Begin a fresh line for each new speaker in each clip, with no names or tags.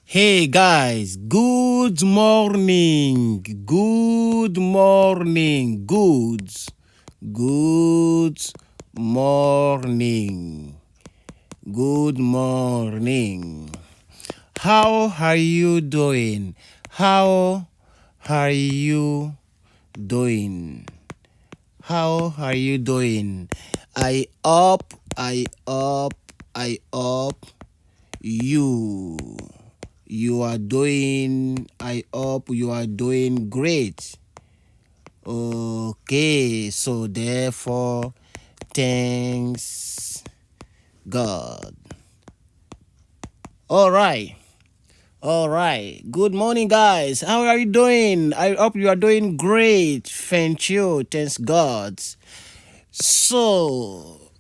Hey guys, good morning. Good morning. Good morning. Good morning. How are you doing? How are you doing? How are you doing? I hope you are doing, I hope you are doing great. Okay, so therefore, thanks God. All right. Good morning, guys. How are you doing? I hope you are doing great. Thank you. Thanks God. So,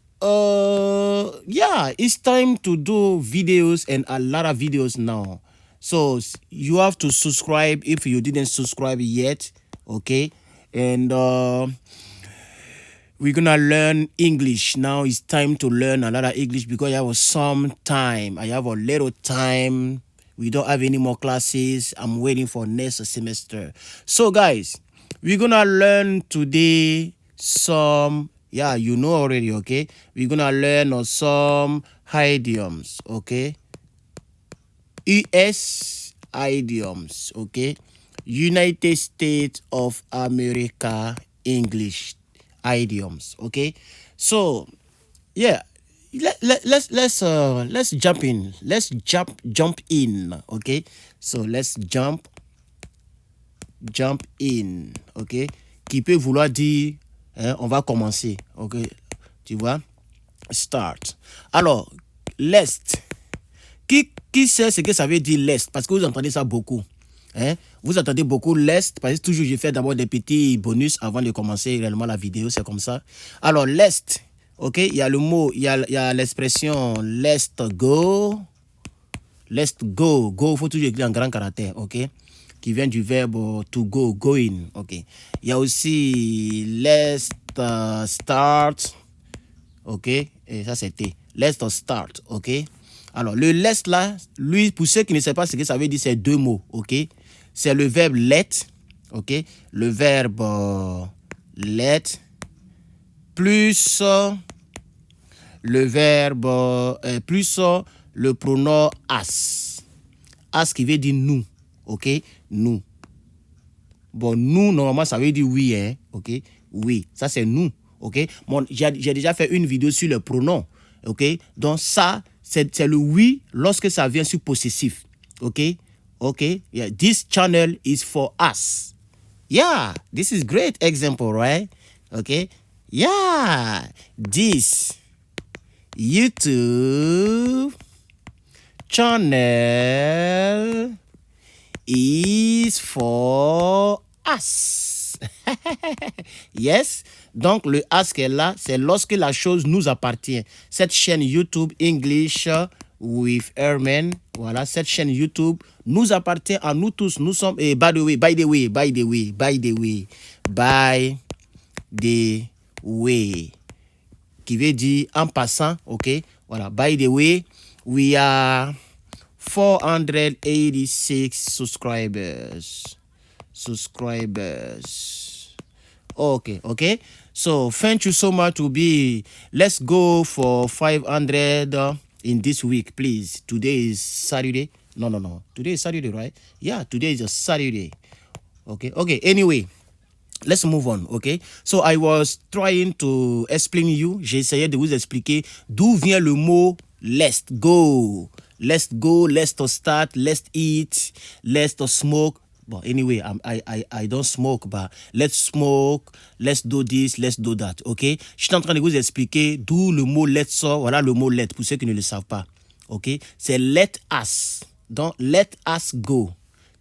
yeah, it's time to do videos and a lot of videos now. So you have to subscribe if you didn't subscribe yet, okay? And we're gonna learn English now. It's time to learn a lot of English because I have some time. I have a little time. We don't have any more classes. I'm waiting for next semester. So guys, we're gonna learn today some, yeah, you know already, okay? We're gonna learn some idioms, okay? US idioms, okay? United States of America English idioms, okay? So, yeah, let's jump in. Let's jump in, okay? So let's jump in, okay? Qui peut vouloir dire, hein, on va commencer, ok? Tu vois? Start. Alors, l'Est. Qui sait ce que ça veut dire l'Est? Parce que vous entendez ça beaucoup. Hein? Vous entendez beaucoup l'Est, parce que toujours je fais d'abord des petits bonus avant de commencer réellement la vidéo, c'est comme ça. Alors, l'Est, ok? Il y a le mot, il y a l'expression let's go. Let's go. Go, il faut toujours écrire en grand caractère, ok? Qui vient du verbe to go, going, ok? Il y a aussi let's start, ok? Et ça c'était let's start, ok? Alors, le let's là, lui, pour ceux qui ne savent pas ce que ça veut dire, c'est deux mots, ok? C'est le verbe let, ok? Le verbe let, plus le verbe, plus le pronom as. As qui veut dire nous, ok? Nous. Bon, nous, normalement, ça veut dire oui, hein? Ok? Oui, ça c'est nous, ok? Bon, j'ai déjà fait une vidéo sur le pronom, ok? Donc ça, c'est le oui lorsque ça vient sur possessif, ok? Ok? Yeah, this channel is for us. Yeah, this is great example, right? Okay? Yeah, this YouTube channel is for us. Yes. Donc, le as qu'elle est là, c'est lorsque la chose nous appartient. Cette chaîne YouTube English with Herman, voilà, cette chaîne YouTube nous appartient à nous tous. Nous sommes, et by the way, qui veut dire en passant, ok? Voilà, by the way, we are 486 subscribers. Okay. So thank you so much to be. Let's go for 500 in this week, please. Today is Saturday. No. Today is Saturday, right? Yeah, today is a Saturday. Okay. Anyway, let's move on, okay? So I was trying to explain you. J'essayais de vous expliquer d'où vient le mot let's go. Let's go, let's start, let's eat, let's smoke. Bon, anyway, I don't smoke, but let's smoke, let's do this, let's do that, ok? Je suis en train de vous expliquer d'où le mot let's sort. Voilà le mot let, pour ceux qui ne le savent pas, ok? C'est let us. Donc, let us go.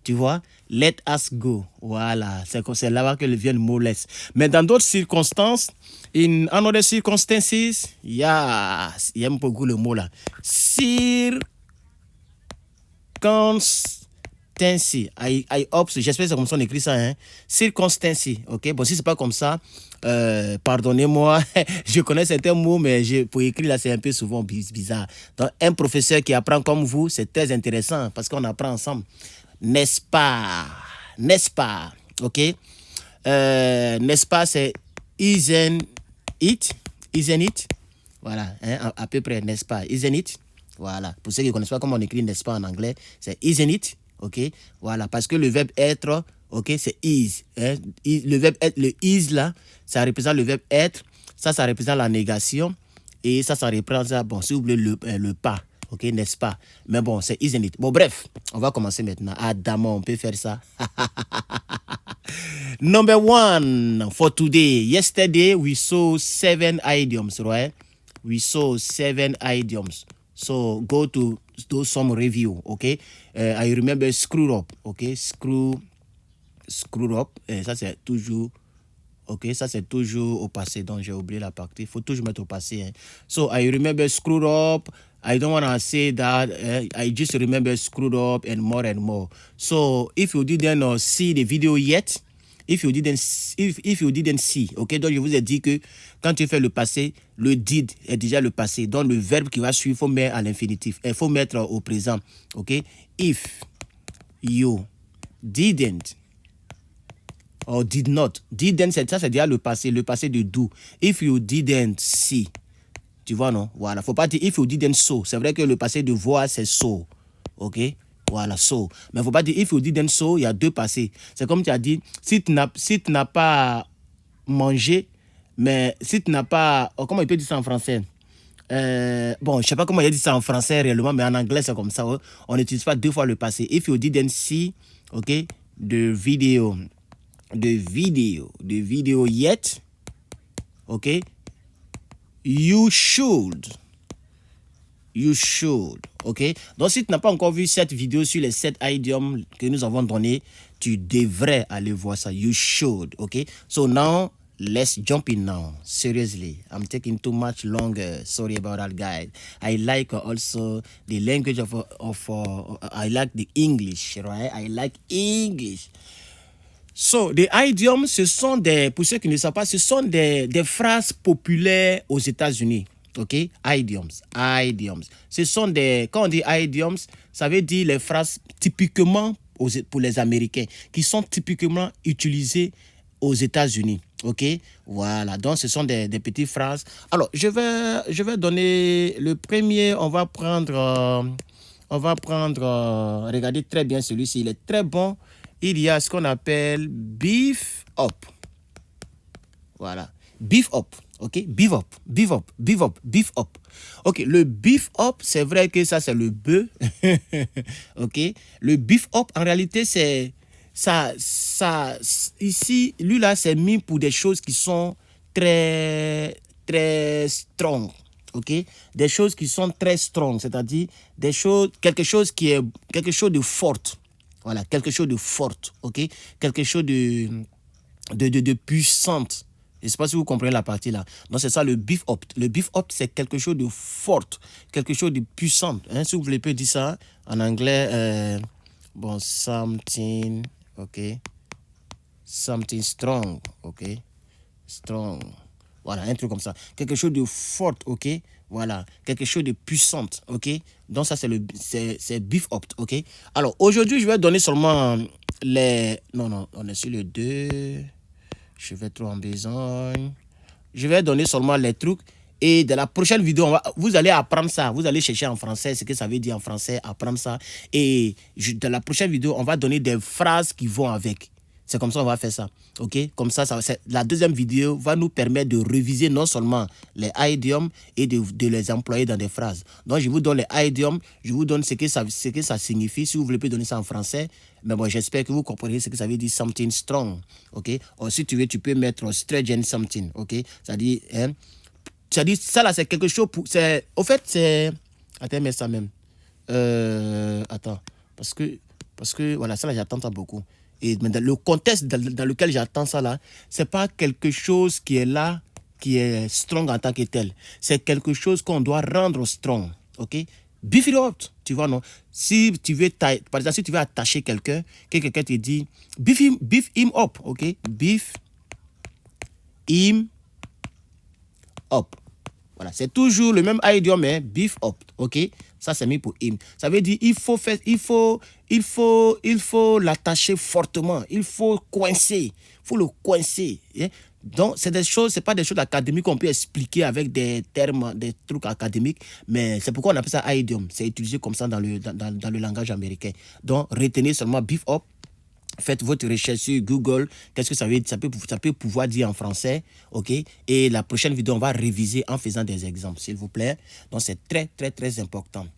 Tu vois, let us go. Voilà, c'est là-bas que vient le mot let's. Mais dans d'autres circonstances, in other circumstances, j'aime beaucoup le mot là. Circonstances. Circumstances. I hope, j'espère que c'est comme ça on écrit ça. Hein? Circumstances. Ok. Bon, si c'est pas comme ça, pardonnez-moi. Je connais certains mots, mais pour écrire là, c'est un peu souvent bizarre. Donc, un professeur qui apprend comme vous, c'est très intéressant parce qu'on apprend ensemble. N'est-ce pas? N'est-ce pas? Ok. N'est-ce pas? C'est isn't it? Isn't it? Voilà, hein, à peu près, n'est-ce pas? Isn't it? Voilà. Pour ceux qui ne connaissent pas comment on écrit n'est-ce pas en anglais, c'est isn't it? Ok. Voilà, parce que le verbe être, ok, c'est is. Hein? Le verbe être, le is là, ça représente le verbe être. Ça représente la négation. Et ça représente, bon, si vous voulez, le pas. Ok, n'est-ce pas? Mais bon, c'est isn't it. Bon, bref, on va commencer maintenant. Adamant, on peut faire ça. Number 1 for today. Yesterday, we saw 7 idioms, right? We saw 7 idioms. So go to do some review, okay? I remember screw up, okay? Screw up. Ça c'est toujours, ok? Ça c'est toujours au passé. Donc j'ai oublié la partie. Il faut toujours mettre au passé. Hein? So I remember screwed up. I don't want to say that. I just remember screwed up and more. So if you didn't see the video yet. If you didn't see, ok, donc je vous ai dit que quand tu fais le passé, le did est déjà le passé. Donc le verbe qui va suivre, il faut mettre à l'infinitif. Il faut mettre au présent, ok. If you didn't or did not, didn't, ça c'est déjà le passé de do. If you didn't see, tu vois non, voilà, faut pas dire if you didn't saw. C'est vrai que le passé de voir c'est saw, ok. Voilà, so. Mais il ne faut pas dire if you didn't so, il y a deux passés. C'est comme tu as dit, si tu n'as pas mangé, mais si tu n'as pas... Oh, comment il peut dire ça en français? Bon, je ne sais pas comment il dit ça en français réellement, mais en anglais, c'est comme ça. Ouais. On n'utilise pas deux fois le passé. If you didn't see, ok, the video yet, ok, you should. Ok? Donc, si tu n'as pas encore vu cette vidéo sur les 7 idioms que nous avons donnés, tu devrais aller voir ça. You should, ok? So now, let's jump in now. Seriously, I'm taking too much longer. Sorry about that, guys. I like also the language I like the English, right? I like English. So, des idioms, ce sont des, pour ceux qui ne savent pas, ce sont des phrases populaires aux États-Unis. Ok, idioms. Ce sont des, quand on dit idioms, ça veut dire les phrases typiquement pour les Américains, qui sont typiquement utilisées aux États-Unis. Ok, voilà. Donc, ce sont des petites phrases. Alors, je vais donner le premier. On va prendre, regardez très bien celui-ci. Il est très bon. Il y a ce qu'on appelle beef up. Voilà. Beef up. Ok, beef up. Ok, le beef up, c'est vrai que ça, c'est le bœuf. Ok, le beef up, en réalité, c'est ça, ici, lui là, c'est mis pour des choses qui sont très strong. Ok, des choses qui sont très strong, c'est-à-dire quelque chose de fort. Voilà, quelque chose de fort. Ok, quelque chose de puissante. Je ne sais pas si vous comprenez la partie là. Donc, c'est ça le beef up. Le beef up, c'est quelque chose de fort, quelque chose de puissant. Hein, si vous voulez dire ça en anglais, bon, something, ok. Something strong, ok. Strong. Voilà, un truc comme ça. Quelque chose de fort, ok. Voilà, quelque chose de puissant, ok. Donc, ça, c'est beef up, ok. Alors, aujourd'hui, je vais donner seulement les... Non, on est sur le 2... Je vais trop en besogne. Je vais donner seulement les trucs. Et dans la prochaine vidéo, vous allez apprendre ça. Vous allez chercher en français ce que ça veut dire en français, apprendre ça. Et dans la prochaine vidéo, on va donner des phrases qui vont avec. C'est comme ça qu'on va faire ça. Ok? Comme ça, la deuxième vidéo va nous permettre de réviser non seulement les idioms et de les employer dans des phrases. Donc, je vous donne les idioms, je vous donne ce que ça signifie. Si vous voulez donner ça en français, mais bon, j'espère que vous comprenez ce que ça veut dire something strong. Ok? Ou si tu veux, tu peux mettre strange and something. Ok? C'est-à-dire, hein? C'est-à-dire, ça là, c'est quelque chose pour. Au fait, c'est. Attends, mais ça même. Attends. Parce que voilà, ça là, j'attends ça beaucoup. Et dans le contexte dans lequel j'attends ça là, c'est pas quelque chose qui est là, qui est strong en tant que tel. C'est quelque chose qu'on doit rendre strong. Ok? beef it up, tu vois, non? Si tu veux, par exemple, si tu veux attacher quelqu'un, que quelqu'un te dit, beef him up, ok? Beef him up. Voilà, c'est toujours le même idiome, mais beef up, ok? Ça, c'est mis pour him. Ça veut dire, il faut l'attacher fortement. Il faut coincer. Il faut le coincer. Hein? Donc, c'est des choses, c'est pas des choses académiques qu'on peut expliquer avec des termes, des trucs académiques, mais c'est pourquoi on appelle ça idiome. C'est utilisé comme ça dans le langage américain. Donc, retenez seulement beef up. Faites votre recherche sur Google. Qu'est-ce que ça veut dire? Ça peut pouvoir dire en français, ok? Et la prochaine vidéo, on va réviser en faisant des exemples, s'il vous plaît. Donc, c'est très, très, très important.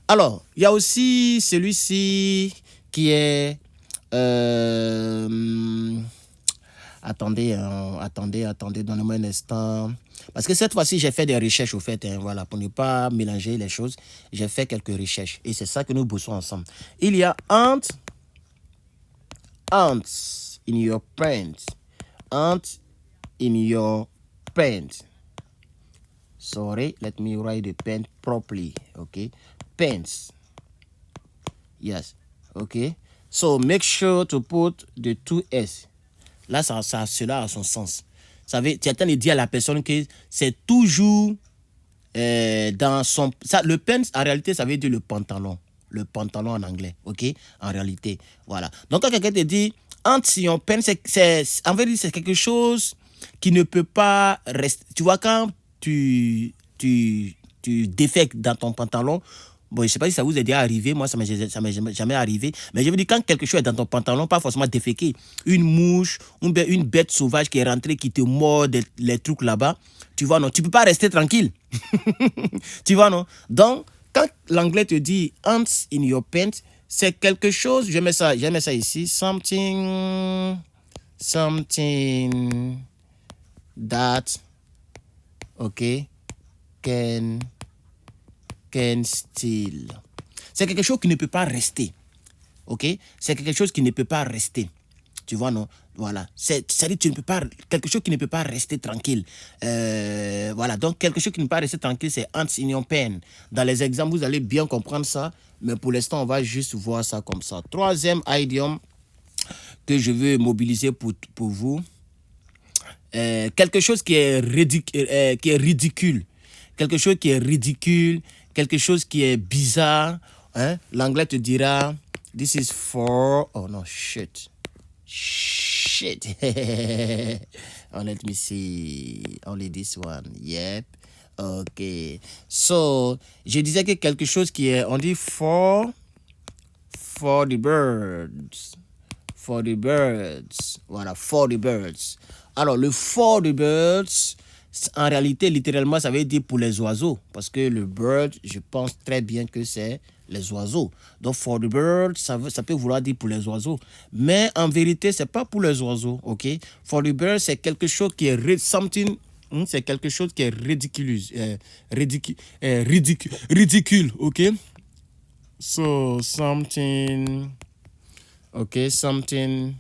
Alors, il y a aussi celui-ci qui est... Attendez, donnez-moi un instant. Parce que cette fois-ci, j'ai fait des recherches au fait, hein, voilà, pour ne pas mélanger les choses. J'ai fait quelques recherches et c'est ça que nous bossons ensemble. Il y a ants in your pants. Ants in your pants. Sorry, let me write the pen properly, okay? Pants. Yes, okay? So, make sure to put the two S. Là, cela a son sens. Ça veut, tu es en train de dire à la personne que c'est toujours dans son... Ça, le pants, en réalité, ça veut dire le pantalon. Le pantalon en anglais, ok? En réalité, voilà. Donc, quand quelqu'un te dit, anti on pants, en fait, c'est quelque chose qui ne peut pas rester. Tu vois, quand tu défectes dans ton pantalon, bon, je ne sais pas si ça vous est déjà arrivé, moi ça ne m'est jamais arrivé, mais je veux dire, quand quelque chose est dans ton pantalon, pas forcément déféqué, une mouche, une bête sauvage qui est rentrée, qui te mord les trucs là-bas, tu vois, non, tu ne peux pas rester tranquille. Tu vois, non? Donc, quand l'anglais te dit « ants in your pants », c'est quelque chose, je mets ça ici, something that, ok, can steal. C'est quelque chose qui ne peut pas rester. Ok? C'est quelque chose qui ne peut pas rester. Tu vois, non? Voilà. C'est-à-dire tu ne peux pas, quelque chose qui ne peut pas rester tranquille. Voilà. Donc, quelque chose qui ne peut pas rester tranquille, c'est ants in your pen. Dans les exemples, vous allez bien comprendre ça. Mais pour l'instant, on va juste voir ça comme ça. Troisième idiome que je veux mobiliser pour vous. Quelque chose qui est ridicule. Quelque chose qui est ridicule. Quelque chose qui est bizarre. Hein? L'anglais te dira, this is for... Oh no, shit. Oh, let me see. Only this one. Yep. Ok. So, je disais que quelque chose qui est... On dit for the birds. For the birds. Voilà, for the birds. Alors, le for the birds, en réalité, littéralement, ça veut dire pour les oiseaux. Parce que le bird, je pense très bien que c'est les oiseaux. Donc, for the birds, ça peut vouloir dire pour les oiseaux. Mais en vérité, c'est pas pour les oiseaux, ok? For the birds, c'est quelque chose qui est something... c'est quelque chose qui est ridicule, ok? So, something... Ok, something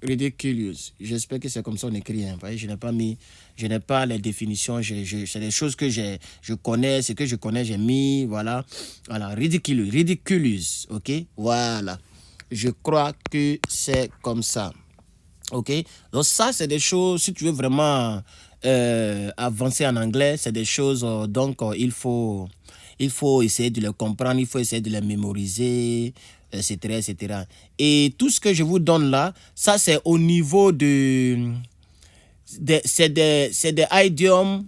ridiculous. J'espère que c'est comme ça on écrit. Hein. Je n'ai pas les définitions. C'est des choses que je connais, ce que je connais, j'ai mis, voilà. Voilà, ridiculous, ok? Voilà. Je crois que c'est comme ça. Ok? Donc ça, c'est des choses, si tu veux vraiment avancer en anglais, c'est des choses, donc il faut essayer de les comprendre, il faut essayer de les mémoriser, etc., etc. Et tout ce que je vous donne là, ça c'est au niveau c'est des idiomes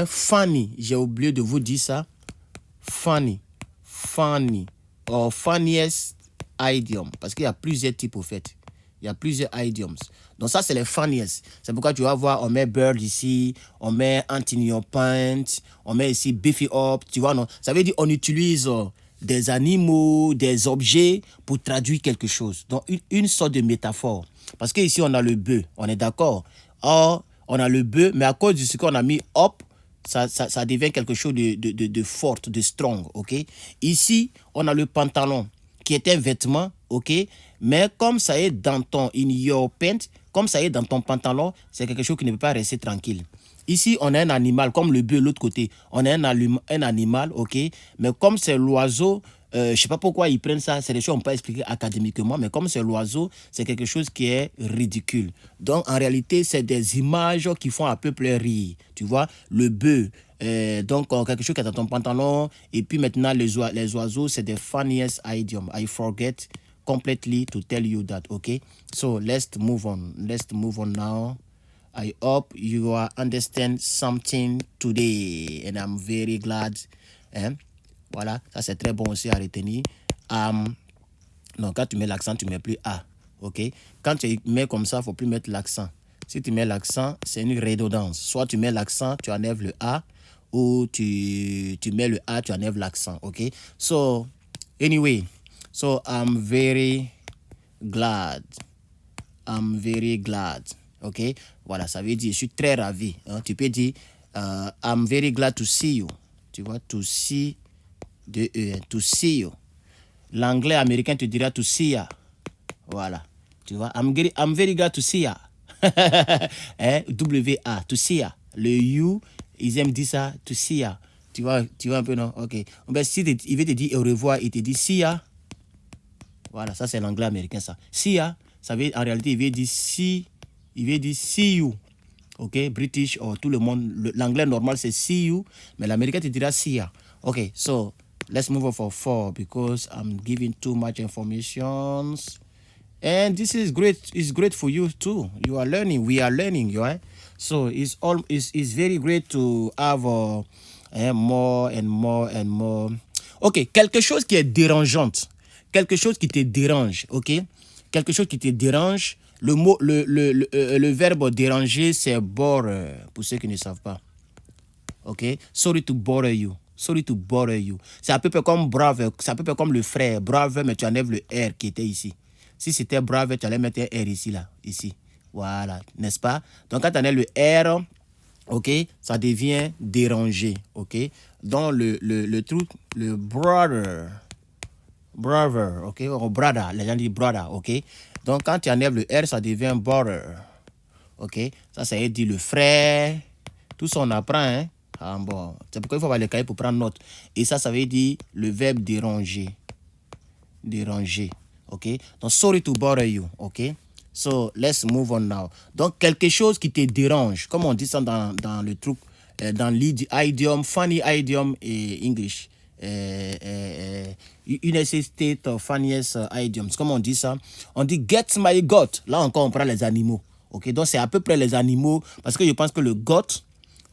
funny. J'ai oublié de vous dire ça. Funny. Or funniest idiom. Parce qu'il y a plusieurs types au fait. Il y a plusieurs idioms. Donc ça, c'est les funniest. C'est pourquoi tu vas voir, on met bird ici, on met ant in your pants, on met ici beefy up, tu vois, non? Ça veut dire on utilise des animaux, des objets pour traduire quelque chose. Donc une sorte de métaphore. Parce qu'ici, on a le bœuf, on est d'accord. Or, on a le bœuf, mais à cause de ce qu'on a mis up, ça devient quelque chose de fort, de strong, ok? Ici, on a le pantalon, qui est un vêtement, ok? Mais comme ça est dans ton in your pants, comme ça est dans ton pantalon, c'est quelque chose qui ne peut pas rester tranquille. Ici, on a un animal, comme le bœuf de l'autre côté. On a un animal, ok? Mais comme c'est l'oiseau, je ne sais pas pourquoi ils prennent ça. C'est des choses qu'on peut expliquer académiquement, mais comme c'est l'oiseau, c'est quelque chose qui est ridicule. Donc, en réalité, c'est des images qui font à peu près rire. Tu vois, le bœuf, donc quelque chose qui est dans ton pantalon. Et puis maintenant, les oiseaux, c'est des funniest idioms. I forget completely to tell you that, okay? So, let's move on. Let's move on now. I hope you understand something today, and I'm very glad. Hein? Voilà, ça c'est très bon aussi à retenir. Non, quand tu mets l'accent, tu mets plus A. Ok? Quand tu mets comme ça, il ne faut plus mettre l'accent. Si tu mets l'accent, c'est une redondance. Soit tu mets l'accent, tu enlèves le A, ou tu mets le A, tu enlèves l'accent. Ok? So, anyway, so I'm very glad. I'm very glad. Ok? Voilà, ça veut dire je suis très ravi. Hein? Tu peux dire I'm very glad to see you. Tu vois, to see, to see you. L'anglais américain te dira to see ya. Voilà. Tu vois, I'm very glad to see ya. Hein? W-A, to see ya. Le you, ils aiment dire ça, to see ya. Tu vois un peu, non? Ok. Ben, si il veut te dire au revoir, il te dit see ya. Voilà, ça c'est l'anglais américain, ça. See ya, ça veut, en réalité, il veut dire see you. Ok, British, ou tout le monde, l'anglais normal c'est see you, mais l'américain te dira see ya. Ok, so let's move on for 4 because I'm giving too much information. And this is great. It's great for you too. You are learning. We are learning, right? So it's very great to have more and more and more. Ok, quelque chose qui est dérangeante, quelque chose qui te dérange, ok? Quelque chose qui te dérange. Le verbe déranger, c'est bore, pour ceux qui ne savent pas. Ok? Sorry to bother you. Sorry to bother you. C'est à peu près comme brave, c'est à peu près comme le frère. Brave, mais tu enlèves le R qui était ici. Si c'était brave, tu allais mettre un R ici, là. Ici. Voilà. N'est-ce pas? Donc, quand tu enlèves le R, ok, ça devient dérangé. Ok? Donc, le truc, le brother, ok? Ou brother, les gens disent brother, ok? Donc, quand tu enlèves le R, ça devient brother. Ok? Ça veut dire le frère. Tout ça, on apprend, hein? Ah, bon. C'est pourquoi il faut avoir le cahier pour prendre note. Et ça veut dire le verbe déranger. Déranger. Ok? Donc, sorry to bother you. Ok? So, let's move on now. Donc, quelque chose qui te dérange. Comme on dit ça dans le truc, dans l'idiom, funny idiom et English. United States of Funniest Idioms. Comme on dit ça? On dit get my goat. Là encore, on prend les animaux. Ok? Donc, c'est à peu près les animaux. Parce que je pense que le goat,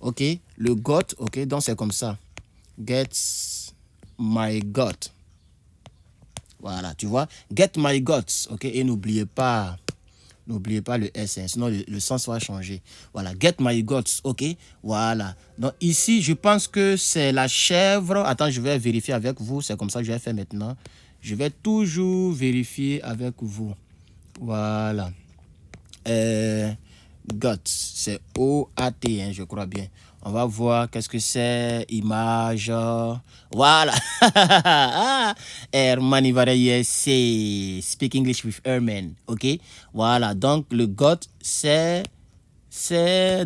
ok? Le goat, ok? Donc, c'est comme ça. Get my goat. Voilà, tu vois. Get my guts, ok? Et n'oubliez pas le S, hein, sinon le sens va changer. Voilà, get my guts, ok? Voilà. Donc ici, je pense que c'est la chèvre. Attends, je vais vérifier avec vous. C'est comme ça que je vais faire maintenant. Je vais toujours vérifier avec vous. Voilà. Guts, c'est O-A-T, hein, je crois bien. On va voir qu'est-ce que c'est, image, voilà. Herman Ivaraye, c'est Speak English with Herman, ok? Voilà, donc le GOT, c'est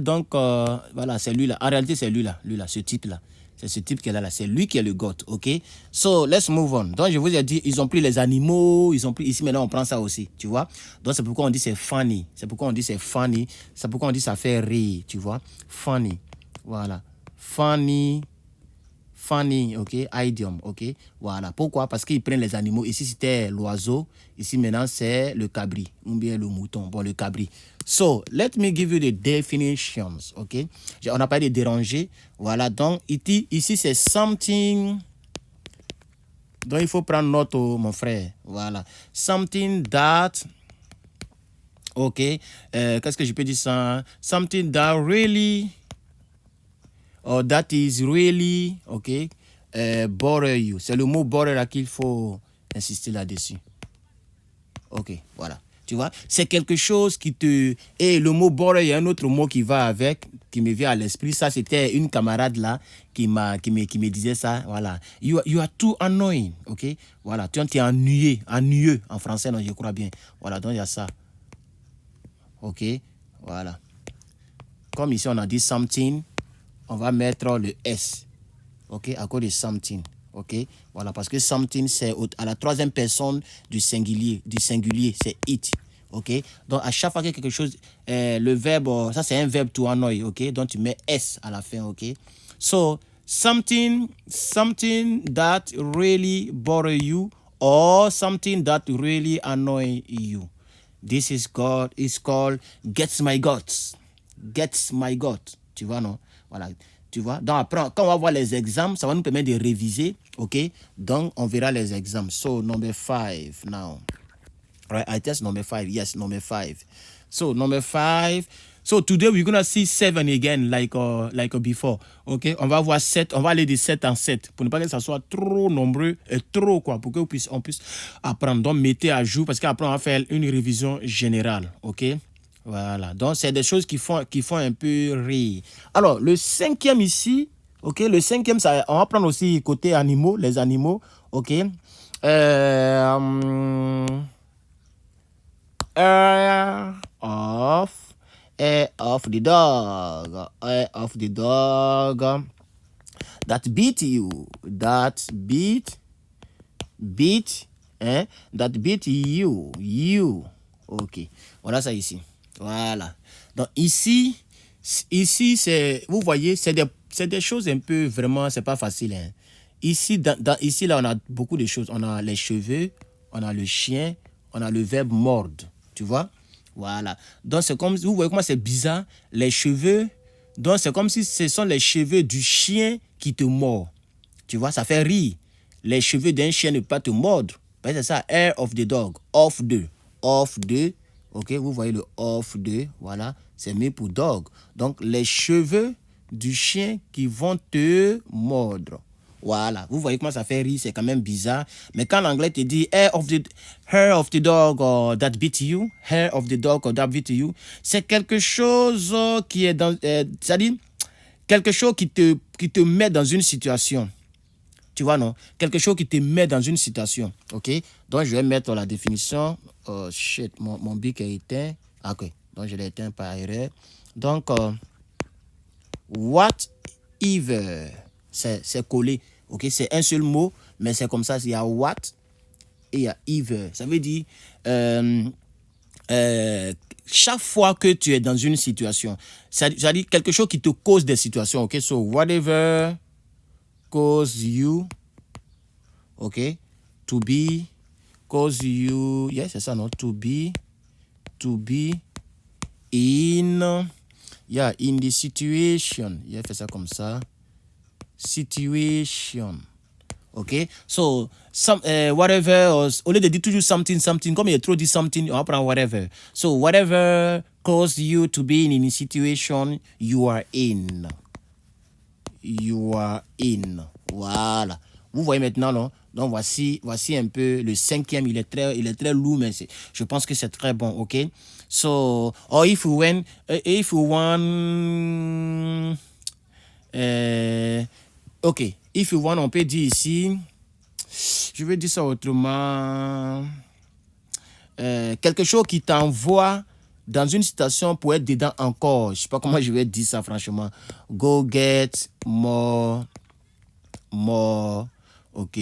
donc, voilà, c'est lui là. En réalité, c'est lui là, ce type-là. C'est ce type qui est là, c'est lui qui est le GOT, ok? So, let's move on. Donc, je vous ai dit, ils ont pris les animaux, ils ont pris ici, maintenant, on prend ça aussi, tu vois? Donc, c'est pourquoi on dit c'est funny. C'est pourquoi on dit c'est funny. C'est pourquoi on dit ça fait rire, tu vois? Funny. Voilà. Funny, ok, idiom, ok, voilà. Pourquoi? Parce qu'ils prennent les animaux. Ici, c'était l'oiseau. Ici, maintenant, c'est le cabri, ou bien le mouton. Bon, le cabri. So, let me give you the definitions, ok. On n'a pas de déranger. Voilà, donc, ici, c'est something. Donc, il faut prendre note, mon frère. Voilà. Something that. Ok. Qu'est-ce que je peux dire ça? Something that really. Or that is really, ok, bother you. C'est le mot bother là qu'il faut insister là-dessus. Ok, voilà. Tu vois, c'est quelque chose qui te... Et le mot bother, il y a un autre mot qui va avec, qui me vient à l'esprit. Ça, c'était une camarade là qui me disait ça. Voilà. You are too annoying, ok. Voilà, tu es ennuyeux en français, non, je crois bien. Voilà, donc il y a ça. Ok, voilà. comme ici on a dit something, on va mettre le S, ok, à cause de something, ok, voilà, parce que something c'est à la troisième personne du singulier, c'est it, ok, donc à chaque fois que quelque chose, le verbe, ça c'est un verbe to annoy, ok, donc tu mets S à la fin, ok, so something that really bother you or something that really annoy you. This is called gets my guts. Gets my guts. Tu vois, non? Voilà. Tu vois? Donc après, quand on va voir les exemples, ça va nous permettre de réviser. OK? Donc, on verra les exemples. So, number 5 now. Right, I test number 5. Yes, number 5. So, number 5. So, today we're going to see 7 again, like before. OK? On va voir 7. On va aller de 7 en 7. Pour ne pas que ça soit trop nombreux et trop, quoi. Pour qu'on puisse apprendre. Donc, mettez à jour. Parce qu'après, on va faire une révision générale. OK? Voilà. Donc, c'est des choses qui font un peu rire. Alors, le 5e ici. OK? Le 5e, ça, on va prendre aussi côté animaux. Les animaux. OK? Hair of the dog that beat you, that beat you, ok, voilà ça ici, voilà. Donc ici c'est, vous voyez, c'est des choses un peu, vraiment, c'est pas facile, hein. Ici, ici là, on a beaucoup de choses. On a les cheveux, on a le chien, on a le verbe mordre. Tu vois? Voilà. Donc, c'est comme, vous voyez comment c'est bizarre? Les cheveux, donc c'est comme si ce sont les cheveux du chien qui te mord. Tu vois? Ça fait rire. Les cheveux d'un chien ne peuvent pas te mordre. C'est ça, hair of the dog. Of the. Ok, vous voyez le of the. Voilà. C'est mis pour dog. Donc, les cheveux du chien qui vont te mordre. Voilà, vous voyez comment ça fait rire, c'est quand même bizarre. Mais quand l'anglais te dit hair of the dog or that beat you, hair of the dog or that beat you, c'est quelque chose qui est dans, c'est-à-dire quelque chose qui te met dans une situation. Tu vois, non? Quelque chose qui te met dans une situation. Ok? Donc, je vais mettre la définition. Oh shit, mon bic est éteint. Ah, ok, donc je l'ai éteint par erreur. Donc, whatever, c'est collé. Ok, c'est un seul mot, mais c'est comme ça. Il y a what et il y a either. Ça veut dire chaque fois que tu es dans une situation, ça dit quelque chose qui te cause des situations. Ok, so whatever cause you, ok, to be, cause you, yes, c'est ça, non, to be in, yeah, in the situation. Il a fait ça comme ça. Situation. OK? So, whatever, au lieu de dire toujours something, comme il est trop dit something, on va prendre whatever. So, whatever caused you to be in a situation you are in. You are in. Voilà. Vous voyez maintenant, non? Donc, voici un peu le 5e. Il est très lourd, mais je pense que c'est très bon. OK? So, or if you want, ok, if you want, on peut dire ici, je vais dire ça autrement, quelque chose qui t'envoie dans une situation pour être dedans encore. Je sais pas comment je vais dire ça, franchement. Go get more, ok,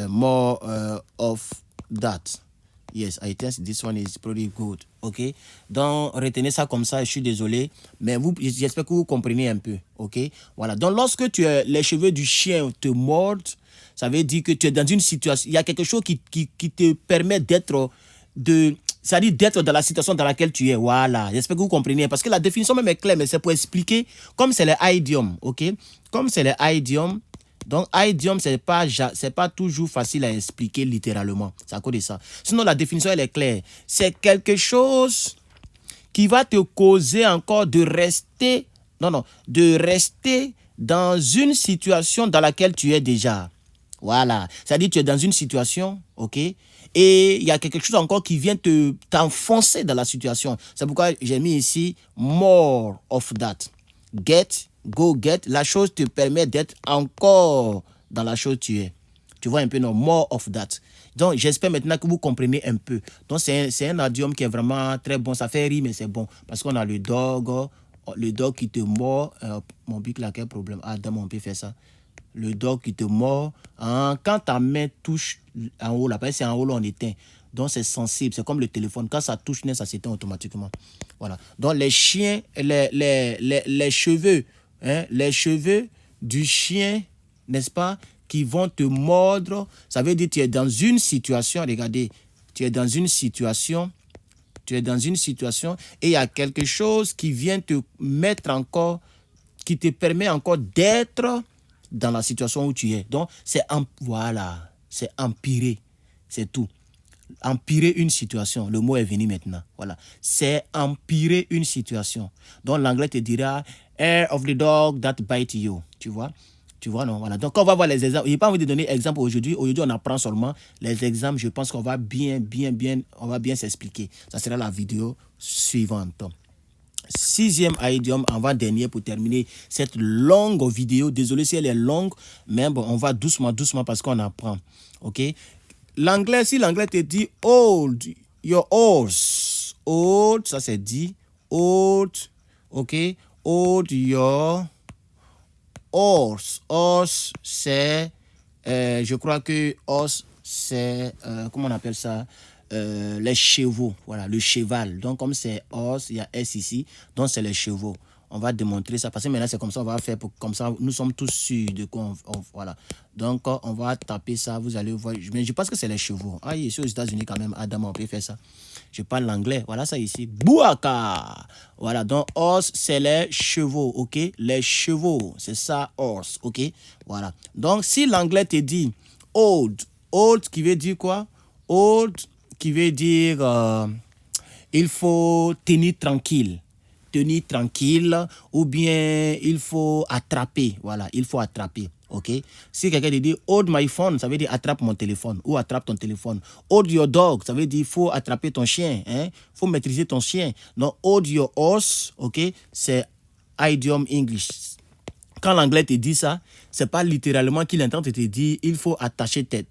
more of that. Yes, I think this one is pretty good. OK? Donc, retenez ça comme ça. Je suis désolé. Mais j'espère que vous comprenez un peu. OK? Voilà. Donc, lorsque les cheveux du chien te mordent, ça veut dire que tu es dans une situation. Il y a quelque chose qui te permet d'être dans la situation dans laquelle tu es. Voilà. J'espère que vous comprenez. Parce que la définition même est claire, mais c'est pour expliquer, comme c'est les idiomes. OK? Comme c'est les idiomes. Donc, idiome, c'est pas toujours facile à expliquer littéralement. C'est à cause de ça. Sinon, la définition, elle est claire. C'est quelque chose qui va te causer encore de rester dans une situation dans laquelle tu es déjà. Voilà. C'est-à-dire, tu es dans une situation, OK? Et il y a quelque chose encore qui vient t'enfoncer dans la situation. C'est pourquoi j'ai mis ici more of that. Go get, la chose te permet d'être encore dans la chose que tu es. Tu vois un peu, non? More of that. Donc, j'espère maintenant que vous comprenez un peu. Donc, c'est un idiome qui est vraiment très bon. Ça fait rire, mais c'est bon. Parce qu'on a le dog, Le dog qui te mord, mon bic là, quel problème? Ah, Adam, on peut faire ça. Le dog qui te mord, hein, quand ta main touche en haut, là, parce que c'est en haut, là, on éteint. Donc, c'est sensible, c'est comme le téléphone. Quand ça touche, ça s'éteint automatiquement. Voilà. Donc, les chiens, les cheveux, hein, les cheveux du chien, n'est-ce pas, qui vont te mordre, ça veut dire que tu es dans une situation, regardez, tu es dans une situation et il y a quelque chose qui vient te mettre encore, qui te permet encore d'être dans la situation où tu es. Donc, voilà, c'est empirer, c'est tout. Empirer une situation, le mot est venu maintenant, voilà. C'est empirer une situation. Donc, l'anglais te dira, hair of the dog that bite you, tu vois. Tu vois, non, voilà. Donc, on va voir les exemples. Je n'ai pas envie de donner exemple aujourd'hui. Aujourd'hui, on apprend seulement les exemples. Je pense qu'on va bien s'expliquer. Ça sera la vidéo suivante. 6e idiome, avant-dernier pour terminer cette longue vidéo. Désolé si elle est longue, mais bon, on va doucement parce qu'on apprend. OK? L'anglais, si l'anglais te dit hold your horse. Hold, ça c'est dit. Hold, OK? Hold your horse. Horse, c'est, je crois que horse, c'est, comment on appelle ça? Les chevaux, voilà, le cheval. Donc, comme c'est horse, il y a S ici, donc c'est les chevaux. On va démontrer ça, parce que maintenant, c'est comme ça, on va faire, comme ça, nous sommes tous sûrs de quoi voilà. Donc, on va taper ça, vous allez voir, mais je pense que c'est les chevaux. Ah, ici aux États-Unis quand même, Adam, on peut faire ça. Je parle l'anglais, voilà ça ici. Bouaka! Voilà, donc horse, c'est les chevaux, ok? Les chevaux, c'est ça, horse, ok? Voilà. Donc, si l'anglais te dit old, old qui veut dire quoi? Old qui veut dire il faut tenir tranquille, ou bien il faut attraper, voilà, il faut attraper, ok? Si quelqu'un dit hold my phone, ça veut dire attrape mon téléphone ou attrape ton téléphone. Hold your dog, ça veut dire il faut attraper ton chien, hein? Faut maîtriser ton chien. Donc hold your horse, ok? C'est idiom English. Quand l'anglais te dit ça, c'est pas littéralement qu'il est en train de te dire il faut attacher tes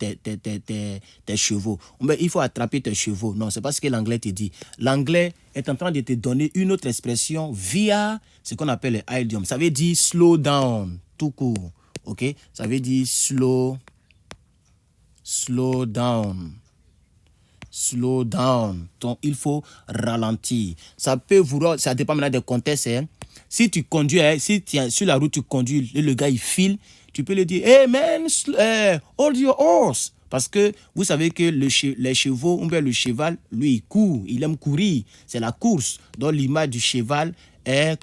chevaux. Mais il faut attraper tes chevaux. Non, c'est pas ce que l'anglais te dit. L'anglais est en train de te donner une autre expression via ce qu'on appelle le idiom. Ça veut dire slow down, tout court. Ok? Ça veut dire slow down. Slow down. Donc, il faut ralentir. Ça peut vouloir, ça dépend maintenant des contextes. Hein. Si tu conduis, si tu es sur la route, tu conduis, et le gars il file, tu peux lui dire, hey man, hold your horse. Parce que vous savez que les chevaux, ou bien le cheval, lui, il court, il aime courir. C'est la course. Donc, l'image du cheval est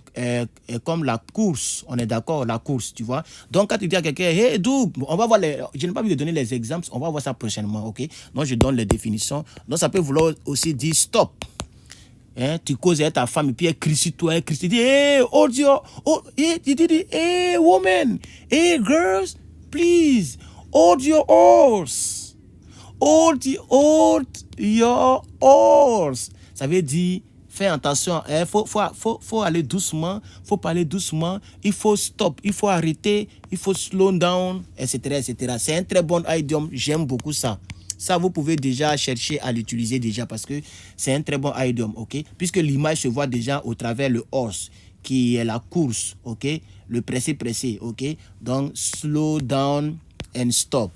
comme la course. On est d'accord, la course, tu vois. Donc, quand tu dis à quelqu'un, hey, dude, on va voir je n'ai pas envie de donner les exemples, on va voir ça prochainement, ok? Donc, je donne les définitions. Donc, ça peut vouloir aussi dire stop. Hein, tu causes avec ta femme et puis elle crie sur toi, elle crie, tu dis, hey, hold your, hey, woman, hey, girls, please, hold your horse. Hold your horse. Ça veut dire, fais attention, il faut aller doucement, il faut parler doucement, il faut stop, il faut arrêter, il faut slow down, etc. C'est un très bon idiome, j'aime beaucoup ça. Ça, vous pouvez déjà chercher à l'utiliser déjà parce que c'est un très bon idiome, ok? Puisque l'image se voit déjà au travers le horse, qui est la course, ok? Le pressé, ok? Donc, slow down and stop,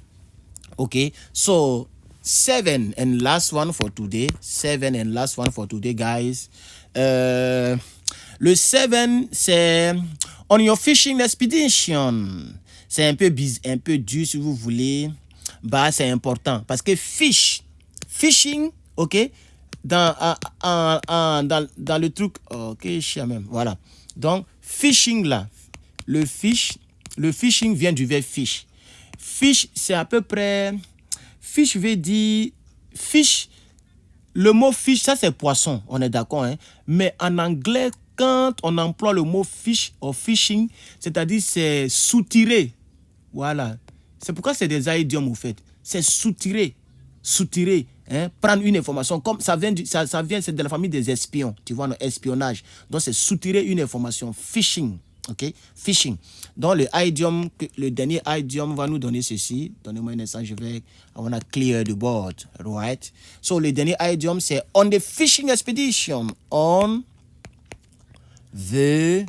ok? So, 7 and last one for today. 7 and last one for today, guys. Le 7, c'est on your fishing expedition. C'est un peu dur si vous voulez. Bah, c'est important parce que fishing, ok, dans le truc, ok, même, voilà. Donc, fishing là, le fishing vient du verbe fish. Fish, c'est à peu près, fish veut dire, fish, le mot fish, ça c'est poisson, on est d'accord, hein? Mais en anglais, quand on emploie le mot fish ou fishing, c'est-à-dire c'est soutirer, voilà. C'est pourquoi c'est des idiomes, au fait. C'est soutirer, hein? Prendre une information. Comme ça vient, c'est de la famille des espions. Tu vois, espionnage. Donc, c'est soutirer une information. Phishing, ok? Phishing. Donc, le dernier idiome va nous donner ceci. Donnez-moi un instant, I want to clear the board, right? So, le dernier idiome, c'est on the fishing expedition. On The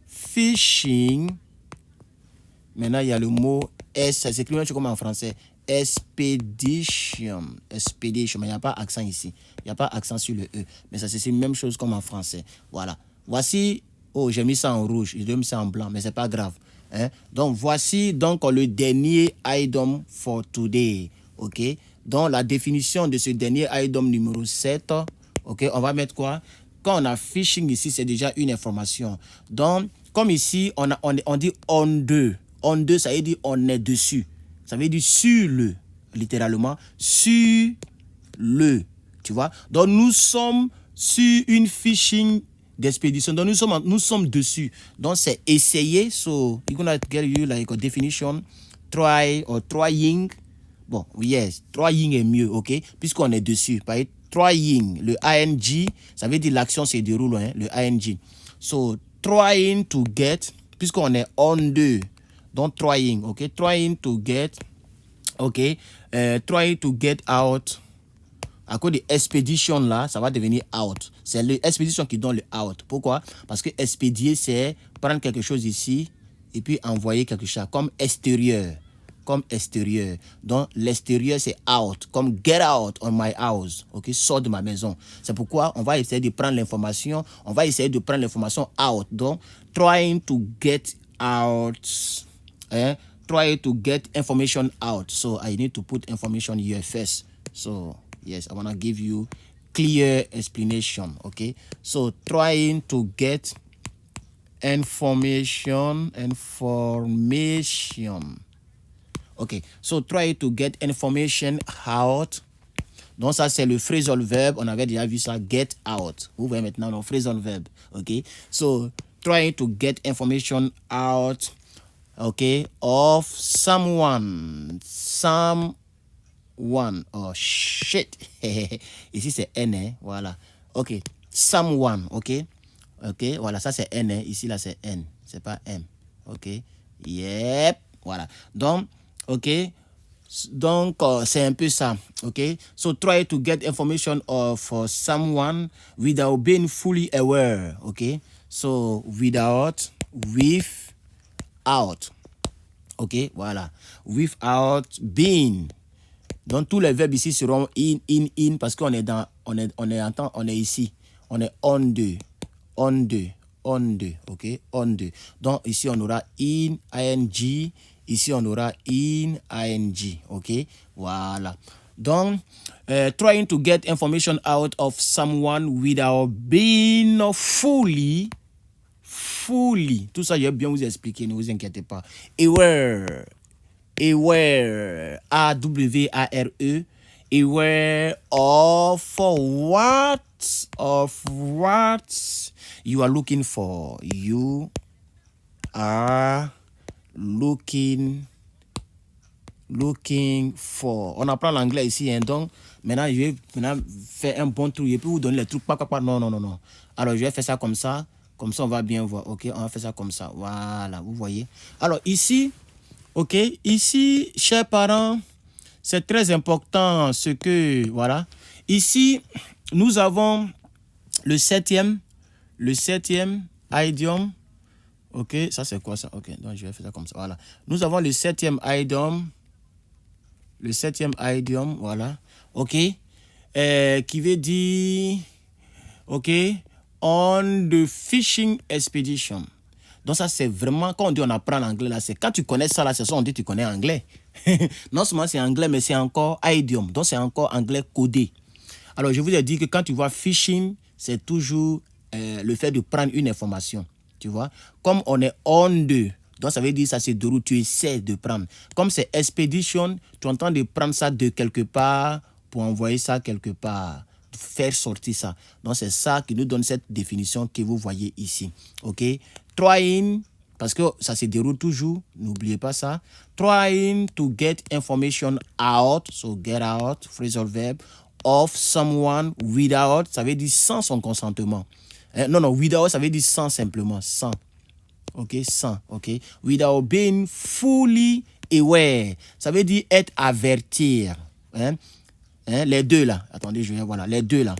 fishing. Maintenant, il y a le mot S. Ça s'écrit même comme en français. Expedition. Expedition. Mais il n'y a pas accent ici. Il n'y a pas accent sur le E. Mais ça c'est la même chose comme en français. Voilà. Voici. Oh, j'ai mis ça en rouge. J'ai mis ça en blanc. Mais ce n'est pas grave. Hein? Donc, voici donc le dernier item for today. OK? Donc, la définition de ce dernier item numéro 7. OK? On va mettre quoi? Quand on a fishing ici, c'est déjà une information. Donc, comme ici, on dit on deux. On deux, ça veut dire on est dessus. Ça veut dire sur le, littéralement, sur le. Tu vois? Donc, nous sommes sur une fishing d'expédition. Donc, nous sommes dessus. Donc, c'est essayer. So, you're going to get you like a definition. Try or trying. Bon, yes, trying est mieux, ok? Puisqu'on est dessus. Par exemple, trying, le ing, ça veut dire l'action se déroule, hein, le ing. So, trying to get, puisqu'on est on deux, donc trying, ok? Trying to get, ok? Trying to get out. À cause de expedition là, ça va devenir out. C'est l'expédition qui donne le out. Pourquoi? Parce que expédier, c'est prendre quelque chose ici et puis envoyer quelque chose comme extérieur. Comme extérieur. Donc, l'extérieur, c'est out. Comme get out on my house. OK? Sors de ma maison. C'est pourquoi on va essayer de prendre l'information. On va essayer de prendre l'information out. Donc, trying to get out. Hein? Try to get information out. So, I need to put information here first. So, yes, I want to give you clear explanation. Okay? So, trying to get information. Ok, so try to get information out. Donc ça c'est le phrasal verb. On avait déjà vu ça, get out. Vous voyez maintenant le phrasal verb. Ok, so try to get information out. Ok, of someone. Oh shit. Ici c'est N, hein? Voilà. Ok, someone. Ok, ok, voilà, ça c'est N, hein? Ici là c'est N, c'est pas M. Ok, yep, voilà. Donc ok, donc c'est un peu ça. Ok, so try to get information of someone without being fully aware. Ok, so without. Ok, voilà, without being. Donc tous les verbes ici seront in parce qu'on est dans on est ici, on est on deux, ok, on deux. Donc ici on aura in ing. Ici, on aura in ing. OK? Voilà. Donc, trying to get information out of someone without being fully. Tout ça, je vais bien vous expliquer, ne vous inquiétez pas. Aware. A-W-A-R-E. Aware of what? You are looking for. You are looking for. On apprend l'anglais ici, hein, donc maintenant je vais faire un bon truc et puis vous donner les trucs. Non. Alors je vais faire ça comme ça on va bien voir. Ok, on va faire ça comme ça. Voilà, vous voyez. Alors ici, ok, ici, chers parents, c'est très important ce que, voilà. Ici, nous avons le septième idiome. Ok, ça c'est quoi ça? Ok, donc je vais faire ça comme ça. Voilà. Nous avons le septième idiome. Voilà. Ok. Qui veut dire, ok, on the fishing expedition. Donc ça c'est vraiment, quand on dit on apprend l'anglais là, c'est quand tu connais ça là, c'est ça on dit tu connais anglais. Non seulement c'est anglais, mais c'est encore idiome. Donc c'est encore anglais codé. Alors je vous ai dit que quand tu vois fishing, c'est toujours le fait de prendre une information. Tu vois, comme on est on deux, donc ça veut dire ça c'est de où tu essaies de prendre. Comme c'est expedition, tu entends de prendre ça de quelque part pour envoyer ça quelque part, faire sortir ça. Donc c'est ça qui nous donne cette définition que vous voyez ici. Ok, trying, parce que ça se déroule toujours, n'oubliez pas ça. Trying to get information out, so get out, phrasal verb, of someone without, ça veut dire sans son consentement. Non, without, ça veut dire sans simplement, sans. Ok, sans, ok. Without being fully aware, ça veut dire être avertir. Les deux là, attendez, voilà, les deux là.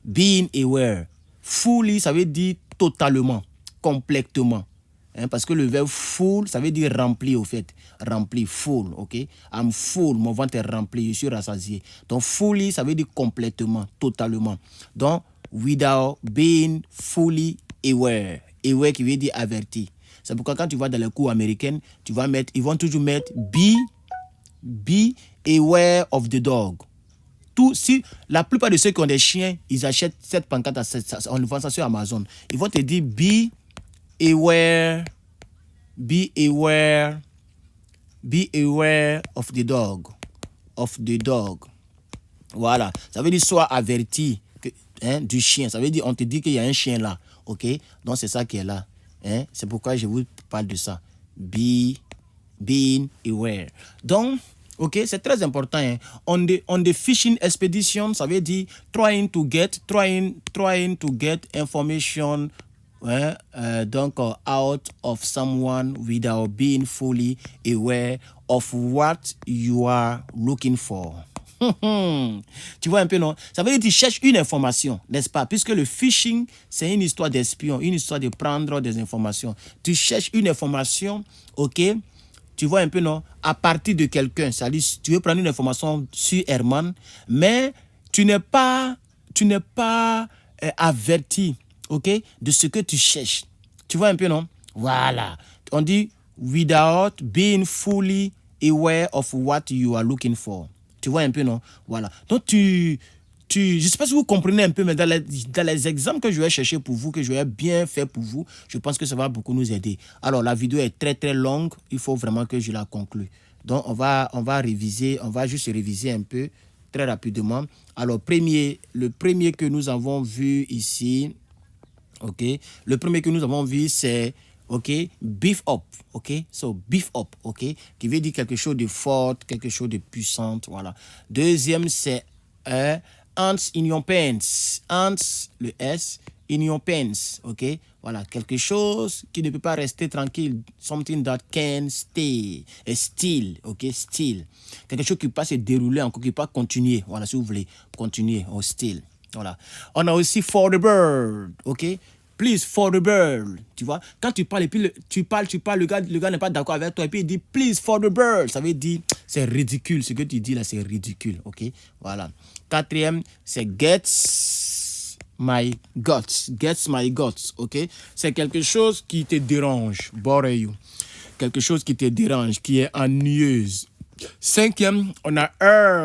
Being aware. Fully, ça veut dire totalement, complètement. Hein, parce que le verbe full, ça veut dire rempli au fait. Rempli, full, ok? I'm full, mon ventre est rempli, je suis rassasié. Donc, fully, ça veut dire complètement, totalement. Donc, without being fully aware. Aware qui veut dire averti. C'est pourquoi quand tu vas dans les cours américaines, ils vont toujours mettre be aware of the dog. Si la plupart de ceux qui ont des chiens, ils achètent cette pancarte, on le vend ça sur Amazon. Ils vont te dire be aware of the dog. Voilà, ça veut dire sois averti du chien. Ça veut dire on te dit qu'il y a un chien là, ok? Donc c'est ça qui est là. Hein? C'est pourquoi je vous parle de ça. Being aware. Donc, ok, c'est très important. Hein? On the fishing expedition, ça veut dire trying to get information. Hein, donc out of someone without being fully aware of what you are looking for. Tu vois un peu, non? Ça veut dire que tu cherches une information, n'est-ce pas? Puisque le phishing, c'est une histoire d'espion, une histoire de prendre des informations. Tu cherches une information, ok? Tu vois un peu, non? À partir de quelqu'un. C'est-à-dire, tu veux prendre une information sur Herman, mais tu n'es pas averti, ok, de ce que tu cherches. Tu vois un peu, non? Voilà. On dit without being fully aware of what you are looking for. Tu vois un peu, non? Voilà. Donc, je ne sais pas si vous comprenez un peu, mais dans les exemples que je vais chercher pour vous, que je vais bien faire pour vous, je pense que ça va beaucoup nous aider. Alors, la vidéo est très, très longue. Il faut vraiment que je la conclue. Donc, on va réviser, on va juste réviser un peu très rapidement. Alors, le premier que nous avons vu ici, ok, le premier que nous avons vu, c'est, ok, beef up, ok, so beef up, ok, qui veut dire quelque chose de fort, quelque chose de puissant, voilà. Deuxième, c'est ants in your pants, ants, le S, in your pants, ok, voilà, quelque chose qui ne peut pas rester tranquille, something that can stay, still, ok, still, quelque chose qui peut pas se dérouler encore, qui peut pas continuer, voilà, si vous voulez, continuer, or still. Voilà. On a aussi for the bird, ok? Please for the bird, tu vois? Quand tu parles et puis tu parles, le gars n'est pas d'accord avec toi et puis il dit please for the bird, ça veut dire c'est ridicule, ce que tu dis là c'est ridicule, ok? Voilà. Quatrième, c'est gets my guts, ok? C'est quelque chose qui te dérange, bore you. Quelque chose qui te dérange, qui est ennuyeuse. Cinquième, on a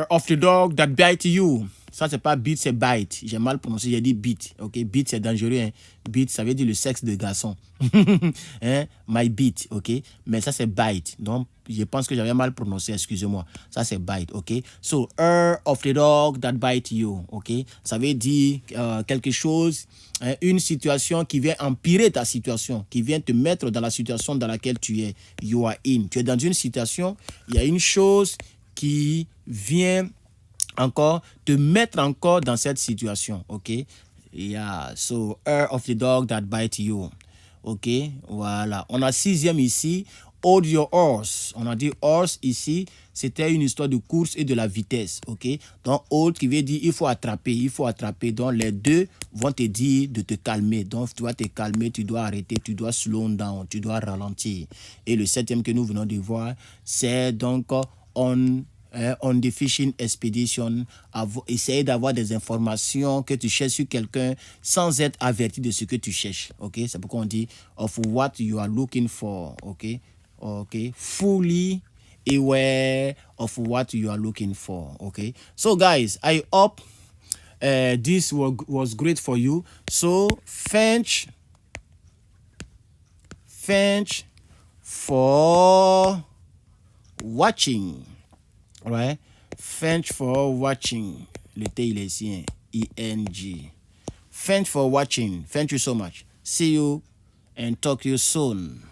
of the dog that bite you. Ça, c'est pas beat, c'est bite. J'ai mal prononcé, j'ai dit beat. Ok, beat, c'est dangereux. Hein? Beat, ça veut dire le sexe de garçon. Hein? My beat, ok. Mais ça, c'est bite. Donc, je pense que j'avais mal prononcé, excusez-moi. Ça, c'est bite, ok. So, of the dog that bite you, ok. Ça veut dire quelque chose, hein, une situation qui vient empirer ta situation, qui vient te mettre dans la situation dans laquelle tu es. You are in. Tu es dans une situation, il y a une chose qui vient encore te mettre encore dans cette situation, ok? Yeah, so of the dog that bite you, ok? Voilà. On a sixième ici, hold your horse. On a dit horse ici, c'était une histoire de course et de la vitesse, ok? Donc hold qui veut dire il faut attraper. Donc les deux vont te dire de te calmer. Donc tu dois te calmer, tu dois arrêter, tu dois slow down, tu dois ralentir. Et le septième que nous venons de voir, c'est donc on the fishing expedition, essayer d'avoir des informations que tu cherches sur quelqu'un sans être averti de ce que tu cherches. Ok, c'est pourquoi on dit of what you are looking for. Ok, fully aware of what you are looking for. Ok, so guys, I hope this was great for you. So thanks for watching. Right? Thanks for watching. Le T il est ici, ENG. Thanks for watching. Thank you so much. See you and talk to you soon.